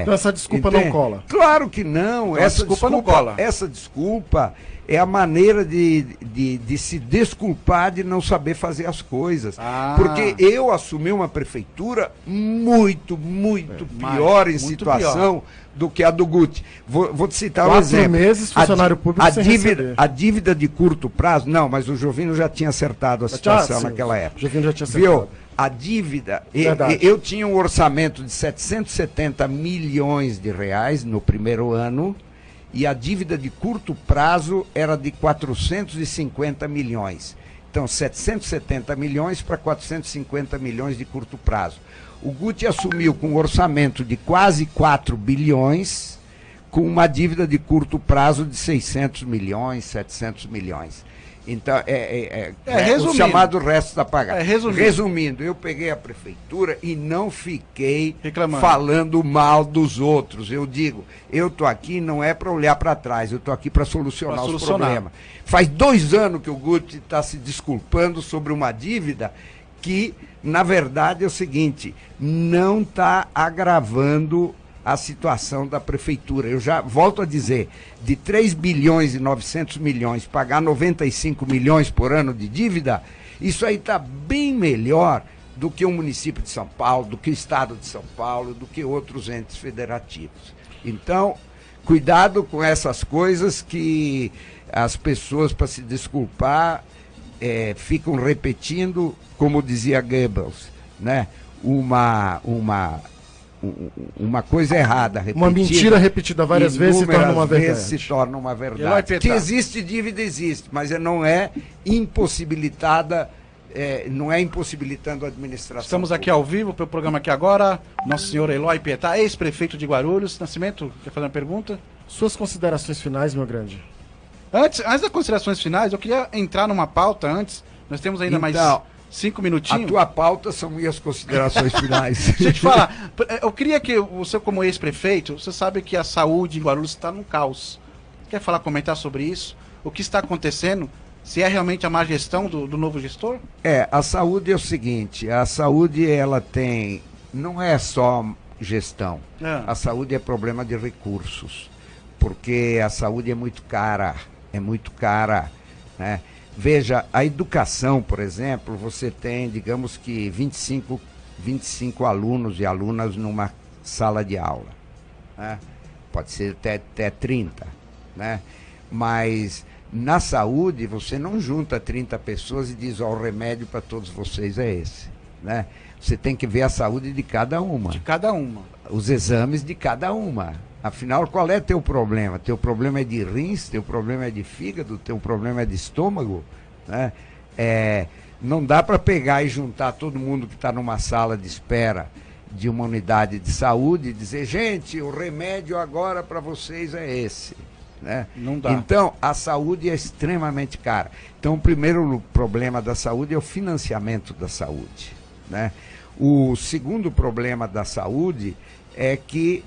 Então essa desculpa não cola. Claro que não. Essa desculpa não cola. Essa desculpa é a maneira de se desculpar de não saber fazer as coisas. Porque eu assumi uma prefeitura muito pior em situação do que a do Guti. Vou te citar um exemplo. 4 meses, funcionário público sem receber. A dívida de curto prazo, não, mas o Jovino já tinha acertado a situação naquela época. O Jovino já tinha acertado. Viu? A dívida, eu tinha um orçamento de 770 milhões de reais no primeiro ano, e a dívida de curto prazo era de 450 milhões. Então, 770 milhões para 450 milhões de curto prazo. O Guti assumiu com um orçamento de quase 4 bilhões, com uma dívida de curto prazo de 600 milhões, 700 milhões. Então, o chamado resto da pagada. Resumindo, eu peguei a prefeitura e não fiquei falando mal dos outros. Eu digo, eu estou aqui não é para olhar para trás, eu estou aqui para solucionar os problemas. Faz 2 anos que o Guti está se desculpando sobre uma dívida que, na verdade, é o seguinte, não está agravando a situação da prefeitura. Eu já volto a dizer, de 3 bilhões e 900 milhões, pagar 95 milhões por ano de dívida, isso aí está bem melhor do que o município de São Paulo, do que o estado de São Paulo, do que outros entes federativos. Então, cuidado com essas coisas que as pessoas, para se desculpar, ficam repetindo, como dizia Goebbels, né? Uma coisa errada, repetida, uma mentira repetida várias vezes se torna uma verdade. Que existe dívida, existe, mas não é impossibilitada, não é impossibilitando a administração. Estamos aqui ao vivo pelo programa aqui agora, nosso senhor Eloy Pietá, ex-prefeito de Guarulhos. Nascimento, quer fazer uma pergunta? Suas considerações finais, meu grande. Antes das considerações finais, eu queria entrar numa pauta antes, nós temos ainda mais 5 minutinhos. A tua pauta são minhas considerações finais. Deixa eu te falar, eu queria que você, como ex-prefeito, você sabe que a saúde em Guarulhos está num caos. Quer comentar sobre isso? O que está acontecendo? Se é realmente a má gestão do novo gestor? A saúde é o seguinte, a saúde ela tem, não é só gestão, a saúde é problema de recursos, porque a saúde é muito cara, né? Veja, a educação, por exemplo, você tem, digamos que 25 alunos e alunas numa sala de aula, né? Pode ser até 30, né? Mas na saúde você não junta 30 pessoas e diz, o remédio para todos vocês é esse, né? Você tem que ver a saúde de cada uma. De cada uma. Os exames de cada uma. Afinal, qual é teu problema? Teu problema é de rins, teu problema é de fígado, teu problema é de estômago, né? Não dá para pegar e juntar todo mundo que está numa sala de espera de uma unidade de saúde e dizer, gente, o remédio agora para vocês é esse, né? Não dá. Então, a saúde é extremamente cara. Então, o primeiro problema da saúde é o financiamento da saúde, né? O segundo problema da saúde é que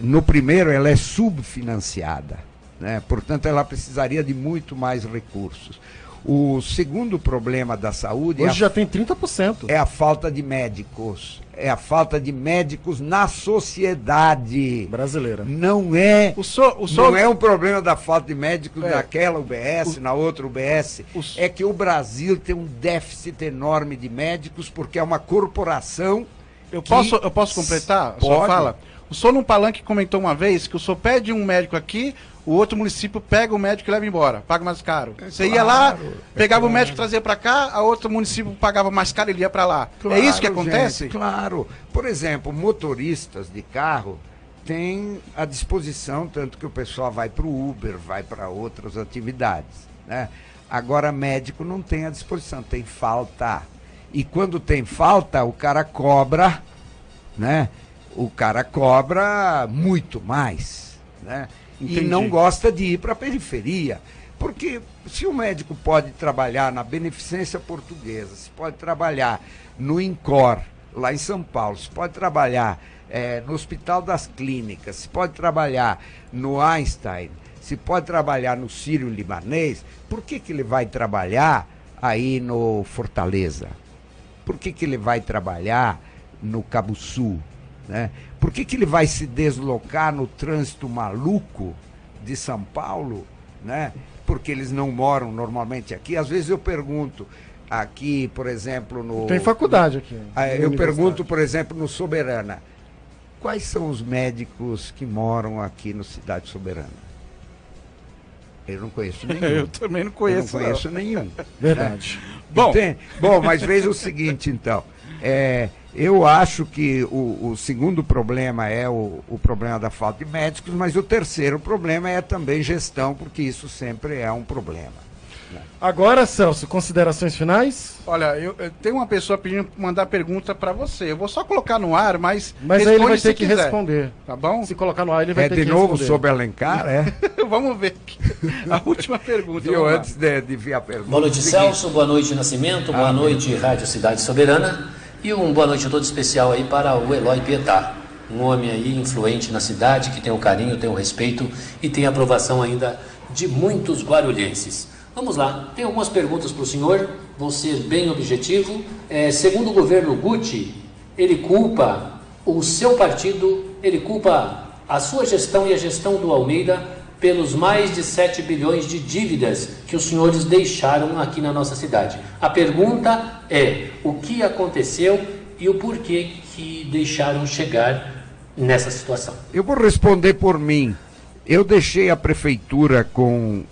no primeiro, ela é subfinanciada, né? Portanto, ela precisaria de muito mais recursos. O segundo problema da saúde... Hoje já tem 30%. É a falta de médicos. É a falta de médicos na sociedade brasileira. Não é, não é um problema da falta de médicos naquela UBS, na outra UBS. É que o Brasil tem um déficit enorme de médicos porque é uma corporação... Eu posso completar a sua fala? O senhor num palanque comentou uma vez que o senhor pede um médico aqui, o outro município pega o médico e leva embora, paga mais caro. Você ia lá, pegava o médico e trazia para cá, a outro município pagava mais caro e ele ia para lá. Claro, é isso que acontece? Gente, claro. Por exemplo, motoristas de carro têm à disposição, tanto que o pessoal vai para o Uber, vai para outras atividades, né? Agora, médico não tem à disposição, tem falta. E quando tem falta, o cara cobra, né? O cara cobra muito mais, né? Entendi. E não gosta de ir para a periferia. Porque se o médico pode trabalhar na Beneficência Portuguesa, se pode trabalhar no INCOR, lá em São Paulo, se pode trabalhar no Hospital das Clínicas, se pode trabalhar no Einstein, se pode trabalhar no Sírio-Libanês, por que ele vai trabalhar aí no Fortaleza? Por que ele vai trabalhar no Cabo Sul? Né? Por que ele vai se deslocar no trânsito maluco de São Paulo, né? Porque eles não moram normalmente aqui? Às vezes eu pergunto aqui, por exemplo, no... Tem faculdade aqui. Eu pergunto, por exemplo, no Soberana, quais são os médicos que moram aqui no Cidade Soberana? Eu não conheço nenhum. Eu também não conheço. Eu não conheço nenhum. Verdade. Bom, mas veja o seguinte, então. Eu acho que o segundo problema é o problema da falta de médicos, mas o terceiro problema é também gestão, porque isso sempre é um problema. Agora, Celso, considerações finais? Olha, eu tenho uma pessoa pedindo para mandar pergunta para você. Eu vou só colocar no ar, mas aí ele vai se ter que quiser. responder. Tá bom? Se colocar no ar, ele vai ter que de responder. novo sobre Alencar, Vamos ver aqui. A última pergunta. Viu, antes de vir a pergunta. Boa noite, Celso. Boa noite, Nascimento. Boa noite, Rádio Cidade Soberana. E boa noite todo especial aí para o Eloy Pietá, um homem aí influente na cidade, que tem o carinho, tem o respeito e tem a aprovação ainda de muitos guarulhenses. Vamos lá, tem algumas perguntas para o senhor, vou ser bem objetivo. Segundo o governo Guti, ele culpa o seu partido, ele culpa a sua gestão e a gestão do Almeida pelos mais de 7 bilhões de dívidas que os senhores deixaram aqui na nossa cidade. A pergunta é, o que aconteceu e o porquê que deixaram chegar nessa situação? Eu vou responder por mim. Eu deixei a prefeitura com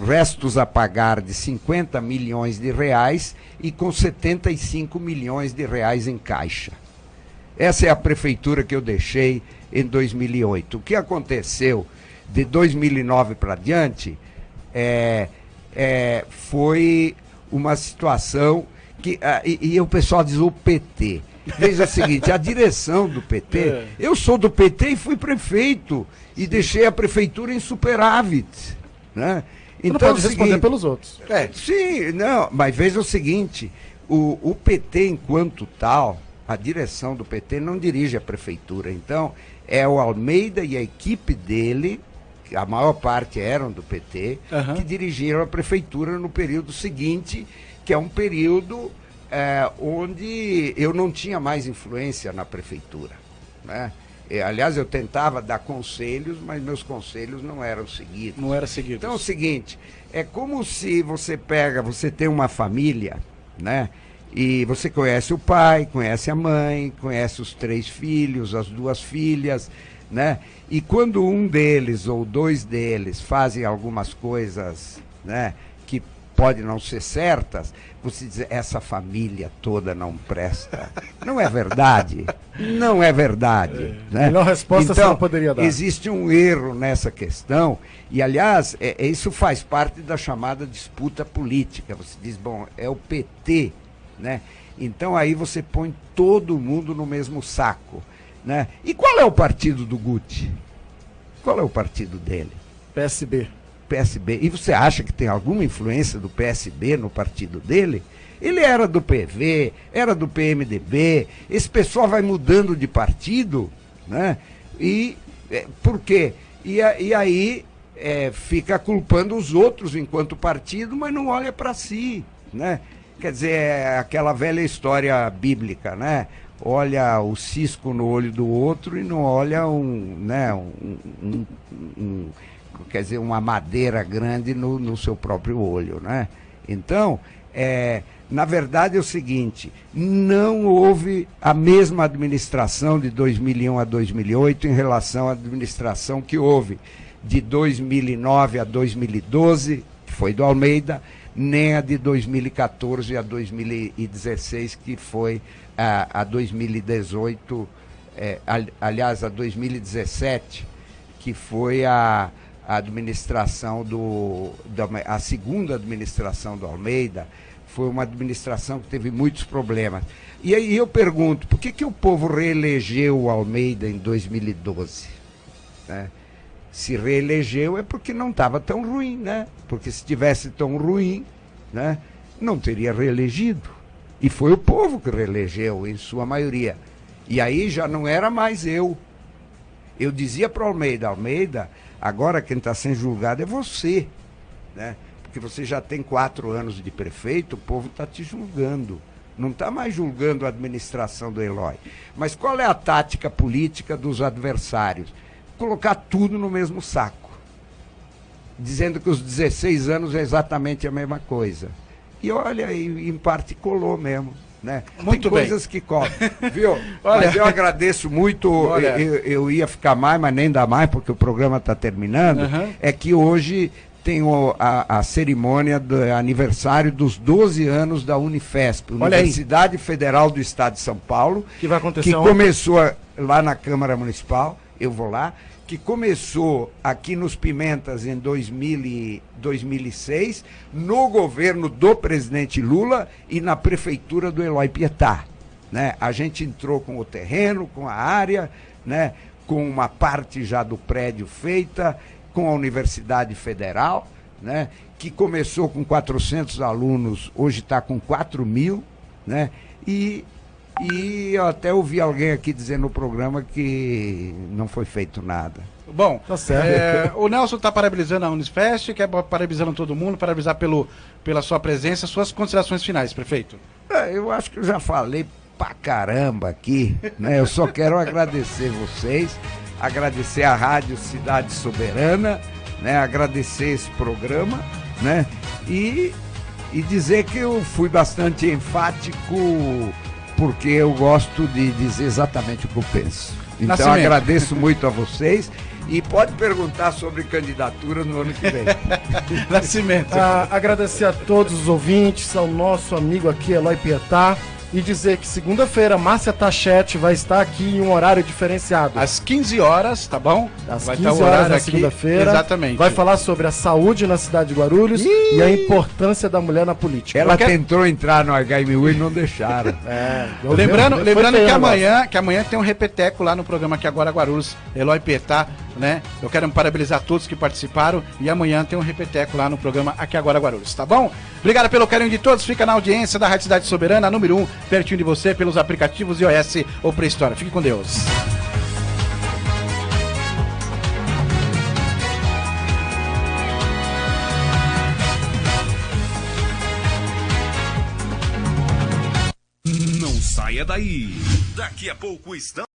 restos a pagar de 50 milhões de reais e com 75 milhões de reais em caixa. Essa é a prefeitura que eu deixei em 2008. O que aconteceu de 2009 para diante foi uma situação que... E o pessoal diz o PT. Veja o seguinte, a direção do PT... Eu sou do PT e fui prefeito e deixei a prefeitura em superávit. Né? Então, não pode responder pelos outros. Sim, não, mas veja o seguinte, o PT enquanto tal, a direção do PT não dirige a prefeitura, então é o Almeida e a equipe dele, que a maior parte eram do PT, que dirigiram a prefeitura no período seguinte, que é um período onde eu não tinha mais influência na prefeitura, né? Aliás, eu tentava dar conselhos, mas meus conselhos não eram seguidos. Não eram seguidos. Então é o seguinte, é como se você tem uma família, né? E você conhece o pai, conhece a mãe, conhece os 3 filhos, as 2 filhas, né? E quando um deles ou 2 deles fazem algumas coisas, né, que podem não ser certas, você diz, essa família toda não presta. Não é verdade? Não é verdade. Né? Melhor resposta então, você não poderia dar. Existe um erro nessa questão, e aliás, isso faz parte da chamada disputa política. Você diz, bom, é o PT, né? Então aí você põe todo mundo no mesmo saco, né? E qual é o partido do Guti? Qual é o partido dele? PSB. E você acha que tem alguma influência do PSB no partido dele? Ele era do PV, era do PMDB, esse pessoal vai mudando de partido, né? E por quê? E aí fica culpando os outros enquanto partido, mas não olha para si, né? Quer dizer, é aquela velha história bíblica, né? Olha o cisco no olho do outro e não olha quer dizer, uma madeira grande no seu próprio olho, né? Então, na verdade é o seguinte, não houve a mesma administração de 2001 a 2008 em relação à administração que houve de 2009 a 2012, que foi do Almeida, nem a de 2014 a 2016, que foi a 2018, aliás, a 2017, que foi a a administração a segunda administração do Almeida foi uma administração que teve muitos problemas. E aí eu pergunto, por que o povo reelegeu o Almeida em 2012? Né? Se reelegeu é porque não estava tão ruim, né? Porque se tivesse tão ruim, né, não teria reelegido. E foi o povo que reelegeu, em sua maioria. E aí já não era mais eu. Eu dizia para o Almeida, agora quem está sendo julgado é você, né? Porque você já tem 4 anos de prefeito, o povo está te julgando. Não está mais julgando a administração do Eloy. Mas qual é a tática política dos adversários? Colocar tudo no mesmo saco. Dizendo que os 16 anos é exatamente a mesma coisa. E olha, em parte colou mesmo. Né? Muito Tem bem. coisas que colam, viu? Mas eu agradeço muito. Eu ia ficar mais, mas nem dá mais, porque o programa está terminando. É que hoje tem a cerimônia do aniversário dos 12 anos da Unifesp, Universidade Federal do Estado de São Paulo, que vai acontecer que começou lá na Câmara Municipal, eu vou lá, que começou aqui nos Pimentas em 2006, no governo do presidente Lula e na prefeitura do Eloy Pietá. Né? A gente entrou com o terreno, com a área, né? Com uma parte já do prédio feita, com a Universidade Federal, né? Que começou com 400 alunos, hoje está com 4.000, né? E eu até ouvi alguém aqui dizer no programa que não foi feito nada. Bom, tá certo. O Nelson está parabenizando a Unifesp, quer parabenizando todo mundo, parabenizar pela sua presença. Suas considerações finais, prefeito. Eu acho que eu já falei pra caramba aqui, né? Eu só quero agradecer vocês, agradecer a Rádio Cidade Soberana, né? Agradecer esse programa, né? E dizer que eu fui bastante enfático, porque eu gosto de dizer exatamente o que eu penso. Então Nascimento. agradeço muito a vocês e pode perguntar sobre candidatura no ano que vem. Nascimento. Agradecer a todos os ouvintes, ao nosso amigo aqui, Eloy Pietá, e dizer que segunda-feira Márcia Tachete vai estar aqui em um horário diferenciado. Às 15 horas, tá bom? Às vai 15 estar o horas horário na aqui. segunda-feira. Exatamente. Vai falar sobre a saúde na cidade de Guarulhos e a importância da mulher na política. Ela tentou entrar no HMU e não deixaram. Lembrando que amanhã tem um repeteco lá no programa Aqui Agora Guarulhos, Eloy Pietá, né? Eu quero parabenizar todos que participaram e amanhã tem um repeteco lá no programa Aqui Agora Guarulhos, tá bom? Obrigado pelo carinho de todos, fica na audiência da Rádio Cidade Soberana, número 1, pertinho de você, pelos aplicativos iOS ou Play Store. Fique com Deus. Não saia daí. Daqui a pouco estamos...